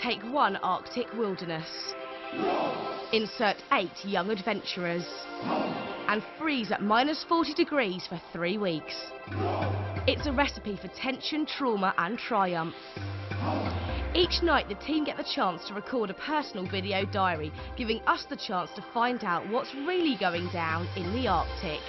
Take one Arctic wilderness. Insert 8 young adventurers. And freeze at -40 degrees for 3 weeks. It's a recipe for tension, trauma and triumph. Each night the team get the chance to record a personal video diary, giving us the chance to find out what's really going down in the Arctic.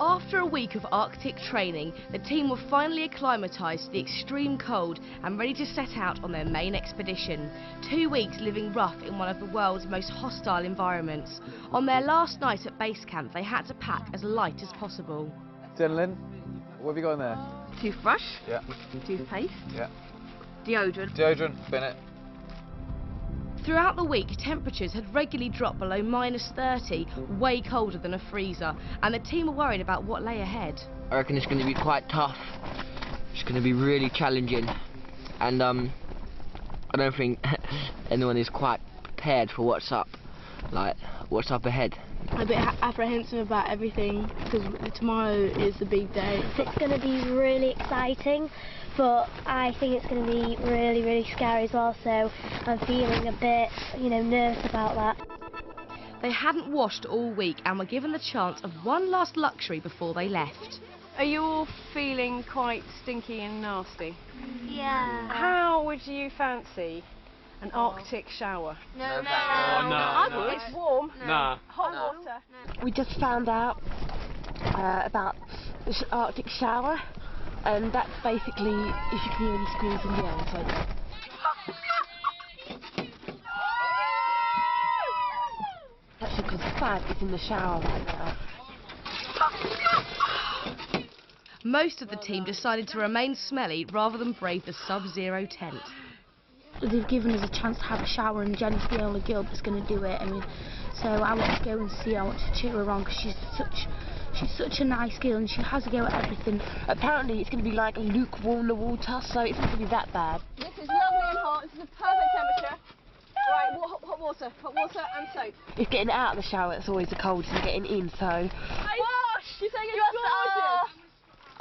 After a week of Arctic training, the team were finally acclimatised to the extreme cold and ready to set out on their main expedition. 2 weeks living rough in one of the world's most hostile environments. On their last night at base camp, they had to pack as light as possible. Denlyn, what have you got in there? Toothbrush. Yeah. Toothpaste. Yeah. Deodorant. Deodorant, bin it. Throughout the week, temperatures had regularly dropped below -30, way colder than a freezer, and the team were worried about what lay ahead. I reckon it's going to be quite tough. It's going to be really challenging, and I don't think anyone is quite prepared for what's up ahead. A bit apprehensive about everything because tomorrow is the big day. It's going to be really exciting, but I think it's going to be really, really scary as well, so I'm feeling a bit, nervous about that. They hadn't washed all week and were given the chance of one last luxury before they left. Are you all feeling quite stinky and nasty? Yeah. How would you fancy an Arctic shower? No. I would. It's warm. Nah. Hot water. We just found out about the Arctic shower, and that's basically if you can hear any screams in the air. So. Actually, because Fab is in the shower right now. Most of the team decided to remain smelly rather than brave the sub-zero tent. They've given us a chance to have a shower, and Jenny's the only girl that's going to do it. So I want to go and see her. I want to cheer her on because she's such a nice girl and she has a go at everything. Apparently, it's going to be like lukewarm water, so it's not going to be that bad. This is lovely and hot. This is a perfect temperature. Right, hot water and soap. It's getting out of the shower that's always the coldest, and getting in, so. Wash! You're saying it's gorgeous.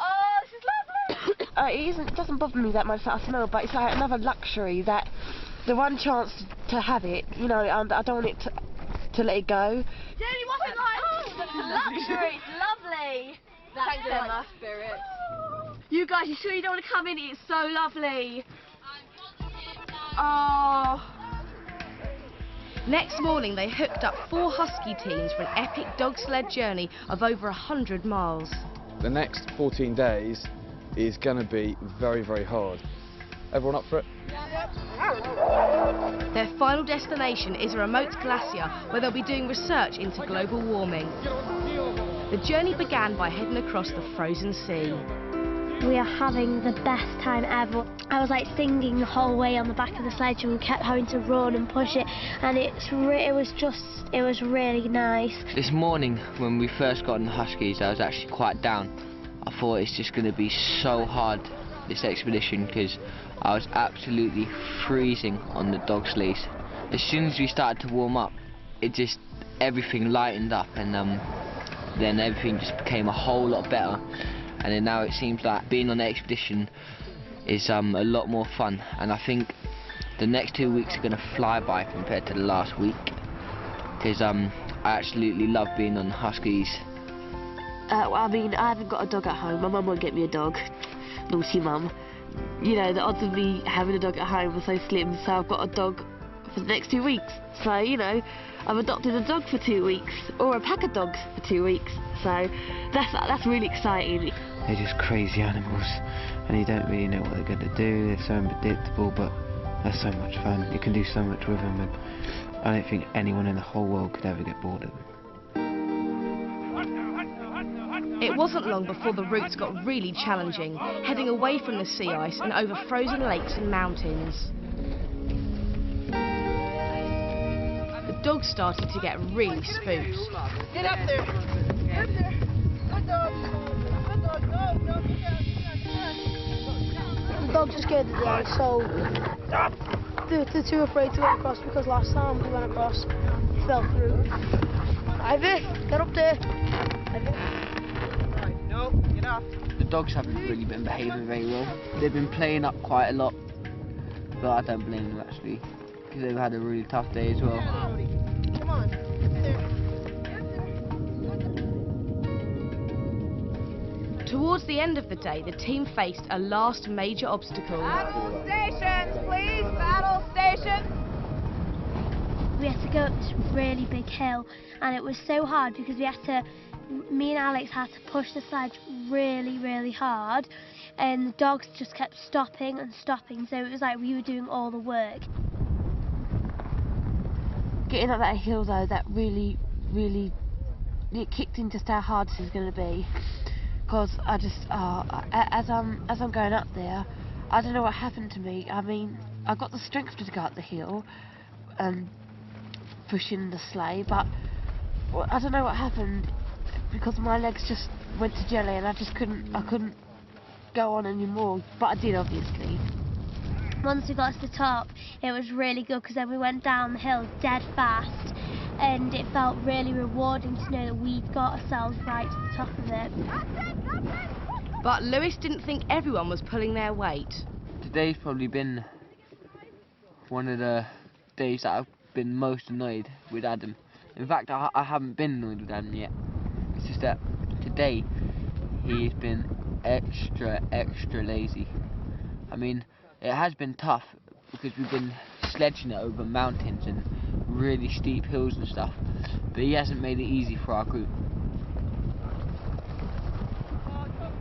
Oh, this is lovely. It doesn't bother me that much that I smell, but it's like another luxury that the one chance to have it, and I don't want it to let it go. Jenny, what's it like? It's a luxury, it's lovely. Thank you, my spirit. You guys, you sure you don't want to come in? It's so lovely. Oh. Next morning, they hooked up 4 husky teams for an epic dog sled journey of over 100 miles. The next 14 days is going to be very, very hard. Everyone up for it? Their final destination is a remote glacier where they'll be doing research into global warming. The journey began by heading across the frozen sea. We are having the best time ever. I was like singing the whole way on the back of the sledge, and we kept having to run and push it, and it was really nice. This morning, when we first got on the Huskies, I was actually quite down. I thought it's just going to be so hard, this expedition, because I was absolutely freezing on the dog sleighs. As soon as we started to warm up, everything lightened up, and then everything just became a whole lot better. And then now it seems like being on the expedition is a lot more fun, and I think the next 2 weeks are going to fly by compared to the last week, because I absolutely love being on the Huskies. I haven't got a dog at home. My mum won't get me a dog. Naughty mum. The odds of me having a dog at home are so slim, so I've got a dog for the next 2 weeks. So, I've adopted a dog for 2 weeks, or a pack of dogs for 2 weeks. So that's really exciting. They're just crazy animals, and you don't really know what they're going to do. They're so unpredictable, but they're so much fun. You can do so much with them, and I don't think anyone in the whole world could ever get bored of them. It wasn't long before the routes got really challenging, heading away from the sea ice and over frozen lakes and mountains. The dogs started to get really spooked. Get up there. Get up there. Good dog. Good dog. The dogs are scared of the ice, so they're too afraid to go across because last time we went across, he fell through. Ivy, get up there. Ivy. Right, no, get off. The dogs haven't really been behaving very well. They've been playing up quite a lot, but I don't blame them actually, because they've had a really tough day as well. Come on. Towards the end of the day, the team faced a last major obstacle. Battle stations, please. Battle stations. We had to go up this really big hill, and it was so hard because me and Alex had to push the sledge really, really hard, and the dogs just kept stopping and stopping, so it was like we were doing all the work. Getting up that hill though, that really, it kicked in just how hard this is going to be. Because I just, as I'm going up there, I don't know what happened to me. I mean, I got the strength to go up the hill and pushing the sleigh, but I don't know what happened because my legs just went to jelly and I couldn't go on anymore. But I did, obviously. Once we got to the top, it was really good because then we went down the hill dead fast, and it felt really rewarding to know that we'd got ourselves right to the top of it. But Lewis didn't think everyone was pulling their weight. Today's probably been one of the days that I've been most annoyed with Adam. In fact, I haven't been annoyed with Adam yet. It's just that today he's been extra lazy. I mean, it has been tough because we've been sledging it over mountains and really steep hills and stuff, but he hasn't made it easy for our group.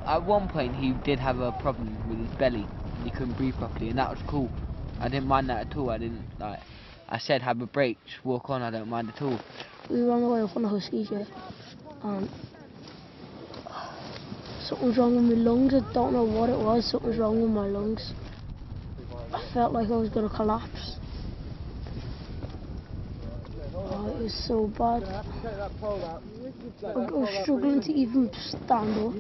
At one point he did have a problem with his belly and he couldn't breathe properly, and that was cool. I didn't mind that at all. I said have a break, just walk on, I don't mind at all. We were on the way up on the Huskies, yeah, and something was wrong with my lungs. I don't know what it was, something was wrong with my lungs. I felt like I was going to collapse. Oh, it was so bad. I was struggling to even stand up.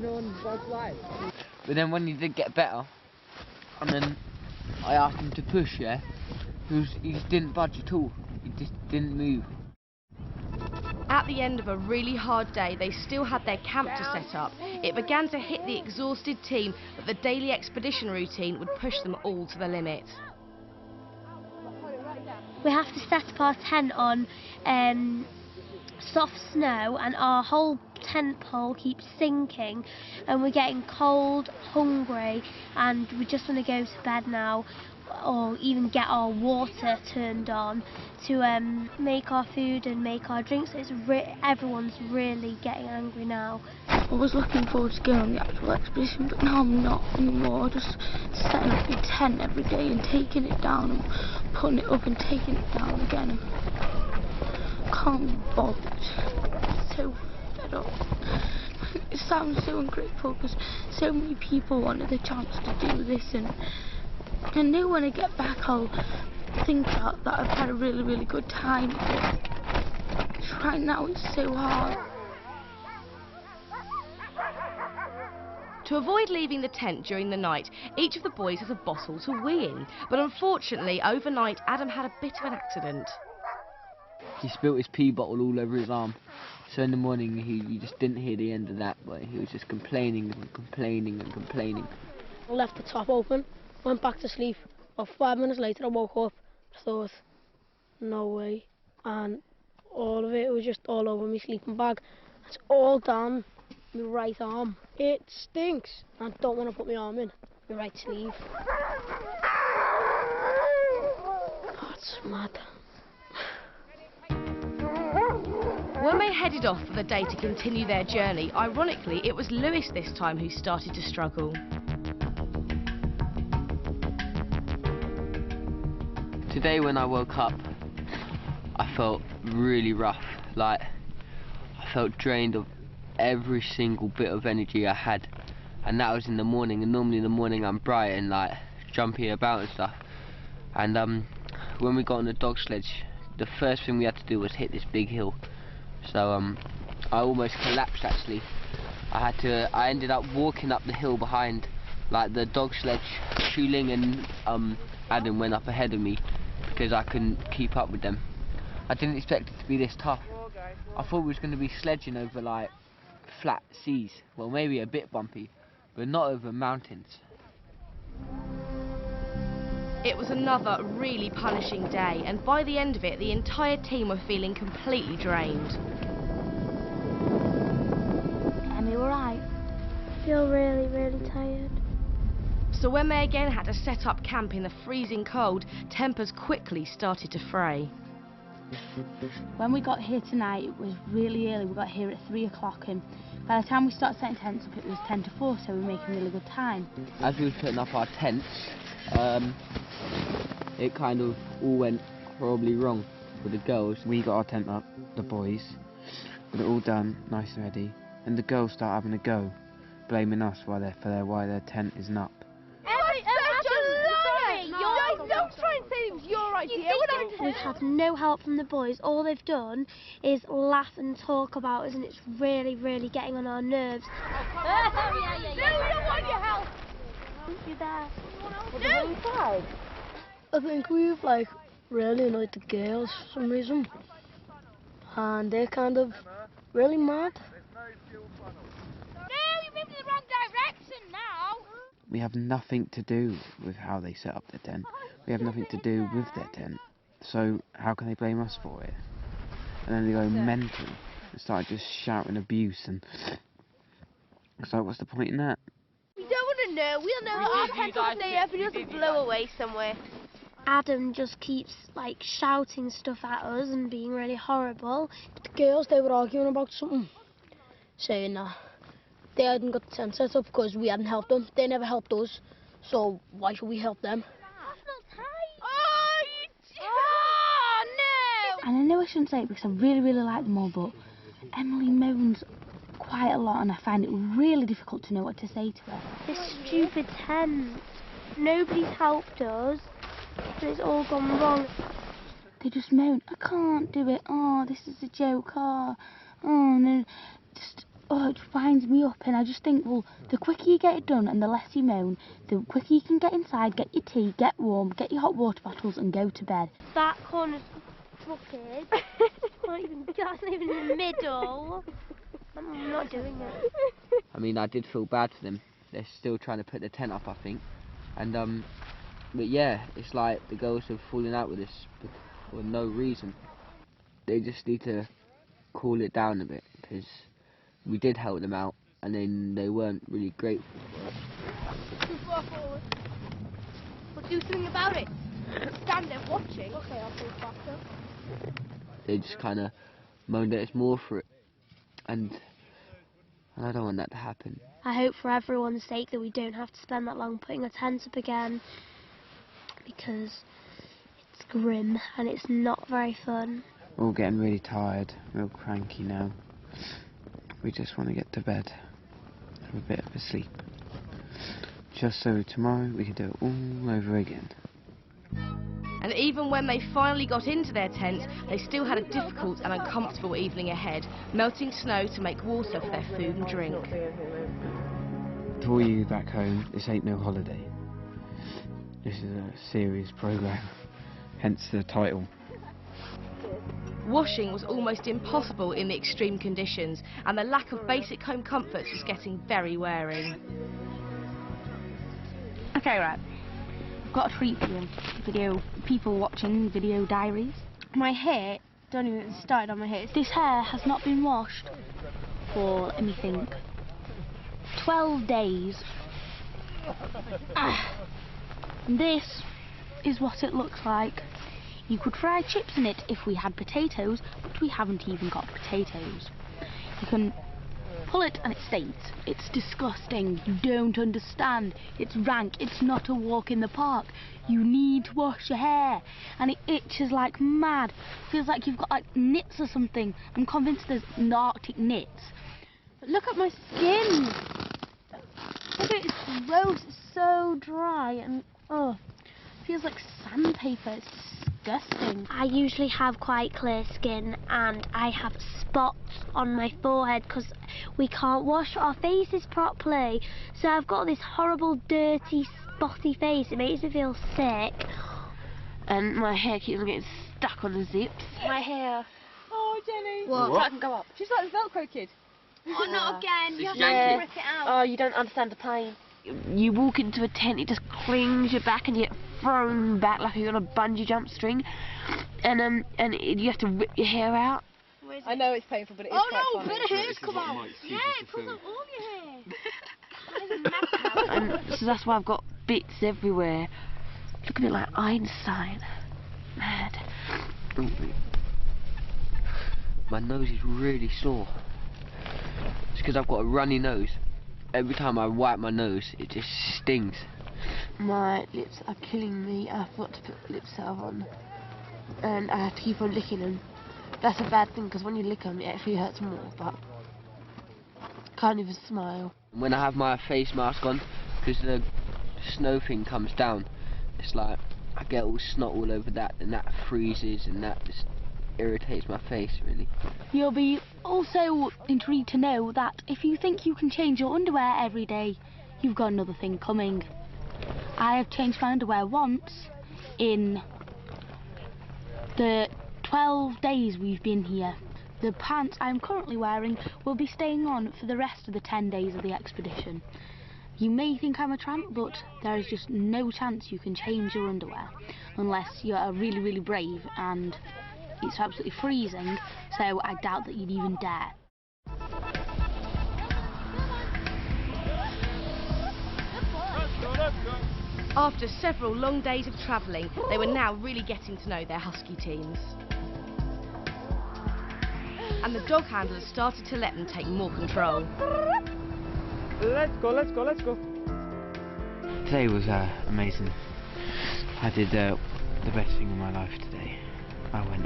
But then when he did get better, and then I asked him to push, yeah, he just didn't budge at all. He just didn't move. At the end of a really hard day, they still had their camp to set up. It began to hit the exhausted team that the daily expedition routine would push them all to the limit. We have to set up our tent on soft snow, and our whole tent pole keeps sinking, and we're getting cold, hungry, and we just want to go to bed now, or even get our water turned on to make our food and make our drinks. Everyone's really getting angry now. I was looking forward to going on the actual expedition, but now I'm not anymore. Just setting up my tent every day and taking it down and putting it up and taking it down again. Can't be bothered. So fed up. It sounds so ungrateful because so many people wanted the chance to do this, and I know when I get back I'll think that I've had a really, really good time, but right now it's so hard. To avoid leaving the tent during the night, each of the boys has a bottle to wee in, but unfortunately overnight Adam had a bit of an accident. He spilt his pee bottle all over his arm, so in the morning he just didn't hear the end of that, but he was just complaining and complaining and complaining. I left the top open, went back to sleep. About 5 minutes later I woke up, thought, no way, and all of it was just all over my sleeping bag. It's all down my right arm. It stinks. I don't want to put my arm in my right sleeve. Oh, it's mad. When they headed off for the day to continue their journey, ironically it was Lewis this time who started to struggle. Today when I woke up, I felt really rough. Like, I felt drained of every single bit of energy I had, and that was in the morning. And normally in the morning I'm bright and like jumpy about and stuff. And when we got on the dog sledge, the first thing we had to do was hit this big hill. So I almost collapsed actually. I ended up walking up the hill behind, like the dog sledge. Shuling and Adam went up ahead of me because I couldn't keep up with them. I didn't expect it to be this tough. I thought we was going to be sledging over like flat seas, well maybe a bit bumpy, but not over mountains. It was another really punishing day, and by the end of it, the entire team were feeling completely drained. Emmy, all right? I feel really, really tired. So when they again had to set up camp in the freezing cold, tempers quickly started to fray. When we got here tonight, it was really early. We got here at 3 o'clock, and by the time we started setting tents up, it was 10 to 4, so we were making really good time. As we were putting up our tents, it kind of all went horribly wrong with the girls. We got our tent up, the boys, got it all done, nice and ready, and the girls start having a go, blaming us why their tent isn't up. Don't try and say it was your idea. We've had no help from the boys. All they've done is laugh and talk about us, and it's really, really getting on our nerves. No, we don't want your help. You there? I think we've like really annoyed the girls for some reason, and they're kind of really mad. We have nothing to do with how they set up their tent. We have nothing to do with their tent. So how can they blame us for it? And then they go mental and start just shouting abuse, and it's like, what's the point in that? We don't want to know. We'll know our tent will stay up and doesn't blow away somewhere. Adam just keeps like shouting stuff at us and being really horrible. But the girls, they were arguing about something, saying that they hadn't got the tent set up because we hadn't helped them. They never helped us, so why should we help them? And I know I shouldn't say it because I really, really like them all, but Emily moans quite a lot, and I find it really difficult to know what to say to her. This stupid tent. Nobody's helped us, and it's all gone wrong. They just moan, I can't do it, oh, this is a joke, oh, no, just, oh, it winds me up, and I just think, well, the quicker you get it done and the less you moan, the quicker you can get inside, get your tea, get warm, get your hot water bottles and go to bed. That corner's crooked. That's not even in the middle. I'm not doing it. I mean, I did feel bad for them. They're still trying to put the tent up, I think. And but yeah, it's like the girls have fallen out with us for no reason. They just need to cool it down a bit, because we did help them out, and then they weren't really grateful for it. Too far forward. We'll do something about it. Stand there watching. Okay, I'll pull faster. They just kind of moaned at us more for it, and I don't want that to happen. I hope for everyone's sake that we don't have to spend that long putting a tent up again, because it's grim and it's not very fun. We're all getting really tired, real cranky now. We just want to get to bed, have a bit of a sleep, just so tomorrow we can do it all over again. And even when they finally got into their tent, they still had a difficult and uncomfortable evening ahead, melting snow to make water for their food and drink. To all you back home, this ain't no holiday. This is a serious programme, hence the title. Washing was almost impossible in the extreme conditions, and the lack of basic home comforts was getting very wearing. Okay, right. I've got a treat for you. People watching video diaries. My hair, don't even start on my hair. This hair has not been washed for, let me think, 12 days. And this is what it looks like. You could fry chips in it if we had potatoes, but we haven't even got potatoes. You can pull it and it stains. It's disgusting. You don't understand. It's rank. It's not a walk in the park. You need to wash your hair. And it itches like mad. Feels like you've got like nits or something. I'm convinced there's Arctic nits. But look at my skin. Look at it, it's gross. It's so dry and oh, it feels like sandpaper. It's disgusting. I usually have quite clear skin and I have spots on my forehead because we can't wash our faces properly. So I've got this horrible, dirty, spotty face. It makes me feel sick. And my hair keeps on getting stuck on the zips. My hair. Oh, Jenny. What? So I can go up. She's like the Velcro kid. Oh, not again. You have janky. to rip it out. Oh, you don't understand the pain. You walk into a tent, it just clings your back and you get thrown back like you're on a bungee jump string. And you have to rip your hair out. I know it's painful, but it is Oh quite no, funny. bit of hairs come out. Yeah, it comes out all your hair. And so that's why I've got bits everywhere. Look at me like Einstein. Mad. My nose is really sore. It's because I've got a runny nose. Every time I wipe my nose, it just stings. My lips are killing me. I forgot to put lip salve on. And I have to keep on licking them. That's a bad thing because when you lick them, it actually hurts more. But can't even smile. When I have my face mask on, because the snow thing comes down, it's like I get all snot all over that, and that freezes, and that just irritates my face really. You'll be also intrigued to know that if you think you can change your underwear every day, you've got another thing coming. I have changed my underwear once in the 12 days we've been here. The pants I'm currently wearing will be staying on for the rest of the 10 days of the expedition. You may think I'm a tramp, but there is just no chance you can change your underwear unless you're really, really brave, and it's absolutely freezing, so I doubt that you'd even dare. After several long days of travelling, they were now really getting to know their husky teams. And the dog handlers started to let them take more control. Let's go, let's go, let's go. Today was amazing. I did the best thing in my life today. I went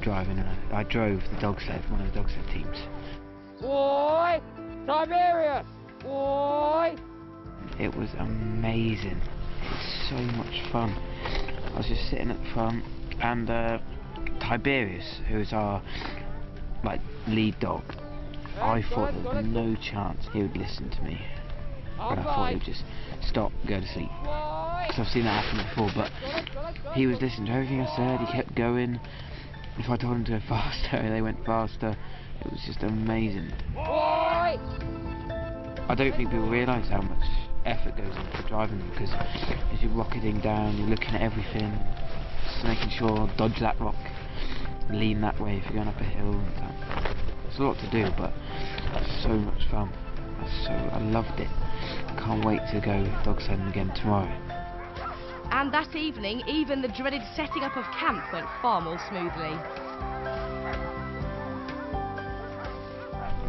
driving and I drove the dog sled, one of the dog sled teams. Oi! Tiberius! Oi! It was amazing. It was so much fun. I was just sitting at the front, and Tiberius, who is our lead dog, I thought there was no chance he would listen to me. But I thought he would just stop, go to sleep. Because I've seen that happen before, but he was listening to everything I said. He kept going. If I told him to go faster, they went faster. It was just amazing. I don't think people realise how much effort goes into driving them, because as you're rocketing down, you're looking at everything, just making sure, dodge that rock, lean that way if you're going up a hill. And it's a lot to do, but so much fun. I loved it. I can't wait to go dog sledding again tomorrow. And that evening, even the dreaded setting up of camp went far more smoothly.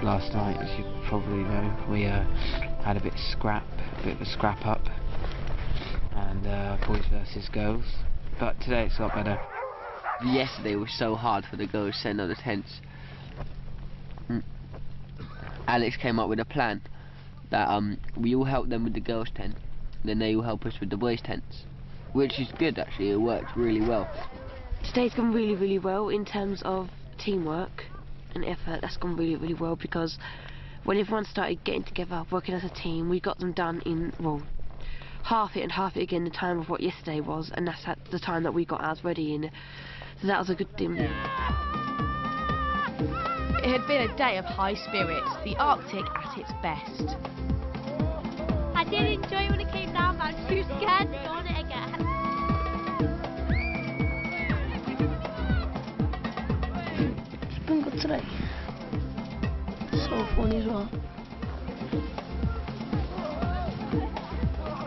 Last night, as you probably know, we had a bit of a scrap up, and boys versus girls. But today it's a lot better. Yesterday was so hard for the girls setting up the tents. Alex came up with a plan that we all help them with the girls' tent, then they will help us with the boys' tents, which is good actually. It worked really well. Today's gone really, really well in terms of teamwork and effort. That's gone really, really well, because when everyone started getting together, working as a team, we got them done in, well, half it and half it again the time of what yesterday was, and that's at the time that we got ours ready in. So that was a good thing. It had been a day of high spirits, the Arctic at its best. I did enjoy when it came down, but I'm too scared to go on it again. It's been good today. So funny as well.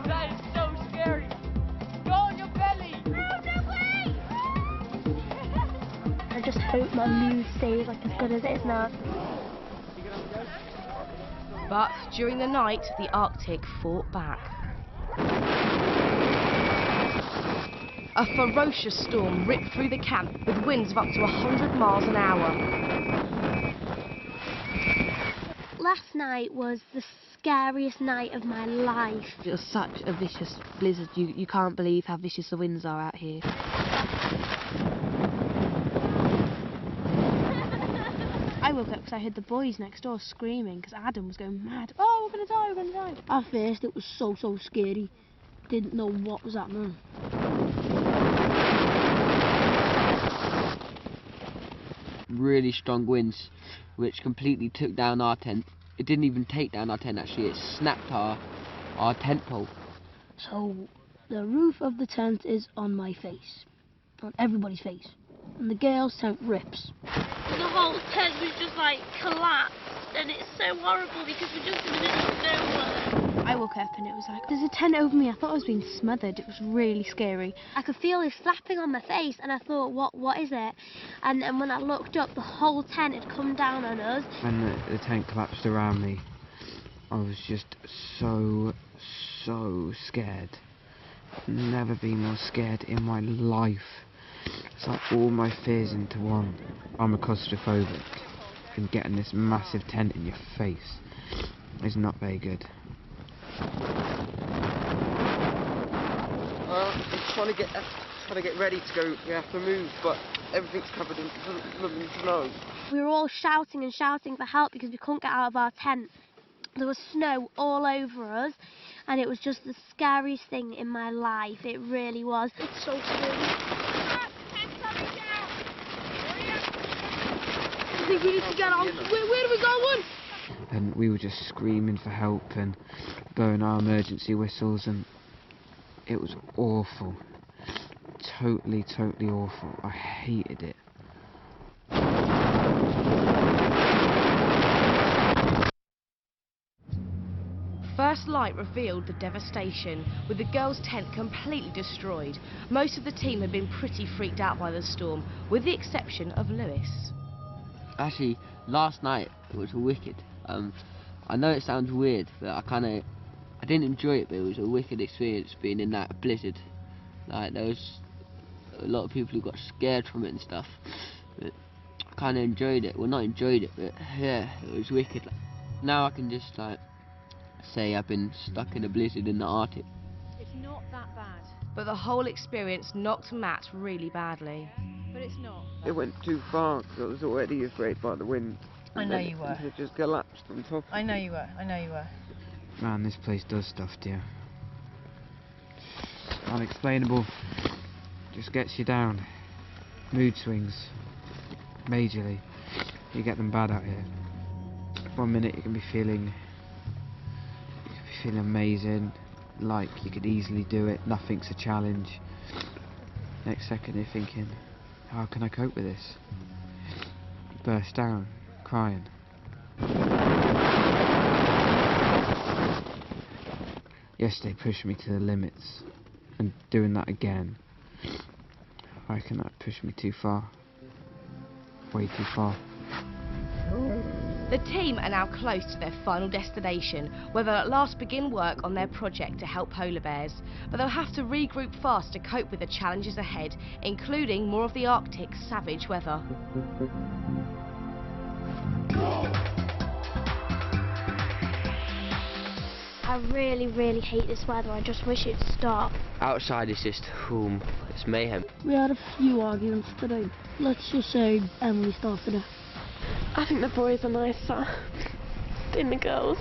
That is so scary. Go on your belly. I just hope my mood stays like as good as it is now. But during the night, the Arctic fought back. A ferocious storm ripped through the camp with winds of up to 100 miles an hour. Last night was the scariest night of my life. It was such a vicious blizzard. You can't believe how vicious the winds are out here. I woke up because I heard the boys next door screaming because Adam was going mad. Oh, we're going to die. At first it was so scary. Didn't know what was happening. Really strong winds, which completely took down our tent. It didn't even take down our tent actually, it snapped our tent pole. So the roof of the tent is on my face, on everybody's face, and the girls' tent rips. The whole tent was just like collapsed, and it's so horrible because we're just in the middle of nowhere. I woke up and it was like, there's a tent over me. I thought I was being smothered. It was really scary. I could feel it flapping on my face, and I thought, what is it? And when I looked up, the whole tent had come down on us. When the tent collapsed around me, I was just so scared. I've never been more scared in my life. It's like all my fears into one. I'm a claustrophobic, and getting this massive tent in your face is not very good. I'm trying to get ready to go. We have to move, but everything's covered in snow. We were all shouting and shouting for help because we couldn't get out of our tent. There was snow all over us, and it was just the scariest thing in my life. It really was. It's so scary. I think we need to get out. Where are we going? And we were just screaming for help and blowing our emergency whistles, and it was awful. Totally awful. I hated it. First light revealed the devastation, with the girls' tent completely destroyed. Most of the team had been pretty freaked out by the storm, with the exception of Lewis. Actually, last night it was wicked. I know it sounds weird, but I didn't enjoy it, but it was a wicked experience being in that blizzard. Like, there was a lot of people who got scared from it and stuff, but I kind of enjoyed it. Well, not enjoyed it, but yeah, it was wicked. Now I can just like say I've been stuck in a blizzard in the Arctic. It's not that bad. But the whole experience knocked Matt really badly. But it's not. It went too far because I was already afraid by the wind. I know you were. It just collapsed on top. I know you were. Man, this place does stuff to you. Unexplainable. Just gets you down. Mood swings. Majorly. You get them bad out here. 1 minute you can be feeling amazing, like you could easily do it, nothing's a challenge. Next second you're thinking, how can I cope with this? You burst down, crying. Yesterday pushed me to the limits, and doing that again, I reckon that pushed me too far. Way too far. The team are now close to their final destination, where they'll at last begin work on their project to help polar bears. But they'll have to regroup fast to cope with the challenges ahead, including more of the Arctic's savage weather. I really hate this weather. I just wish it'd stop. Outside is just, it's mayhem. We had a few arguments today. Let's just say Emily started it. I think the boys are nicer than the girls.